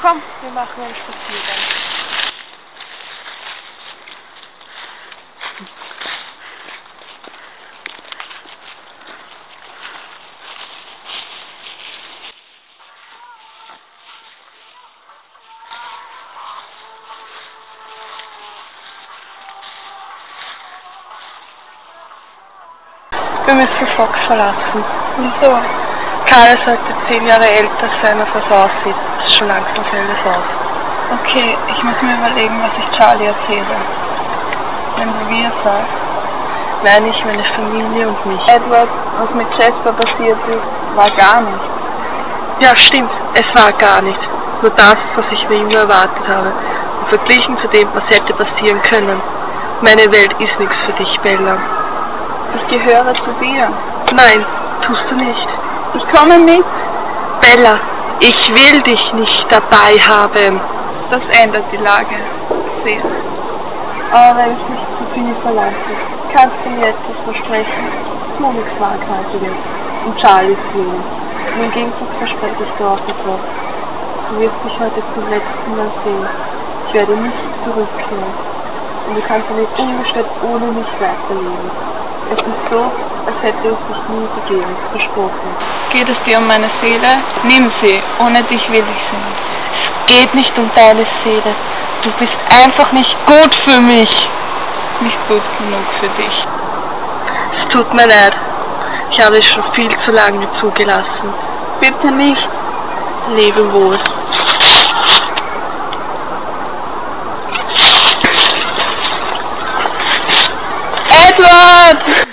Komm, wir machen einen Spaziergang. Wir müssen Fox verlassen. Wieso? Karl sollte 10 Jahre älter sein, als er aussieht. Das ist schon langsam fällt es auf. Okay, ich muss mir überlegen, was ich Charlie erzähle. Wenn du wir sagst. Nein, ich meine Familie und mich. Edward, was mit Jasper passiert ist, war gar nicht. Ja, stimmt, es war gar nicht. Nur das, was ich mir immer erwartet habe. Und verglichen zu dem, was hätte passieren können. Meine Welt ist nichts für dich, Bella. Ich gehöre zu dir. Nein, tust du nicht. Ich komme mit. Bella, ich will dich nicht dabei haben. Das ändert die Lage sehr. Aber wenn es nicht zu viel verlangt ist, kannst du mir etwas versprechen. Nur nichts Waghaltiges. Und Charlies Willen. Und im Gegenzug verspreche ich dir auch etwas. Du wirst mich heute zum letzten Mal sehen. Ich werde nicht zurückkehren. Und du kannst nicht ungestört ohne mich weiterleben. Es ist so, als hätte es sich nie gegeben, versprochen. Geht es dir um meine Seele? Nimm sie, ohne dich will ich sie nicht. Es geht nicht um deine Seele. Du bist einfach nicht gut für mich. Nicht gut genug für dich. Es tut mir leid. Ich habe es schon viel zu lange zugelassen. Bitte nicht. Lebe wohl. Edward!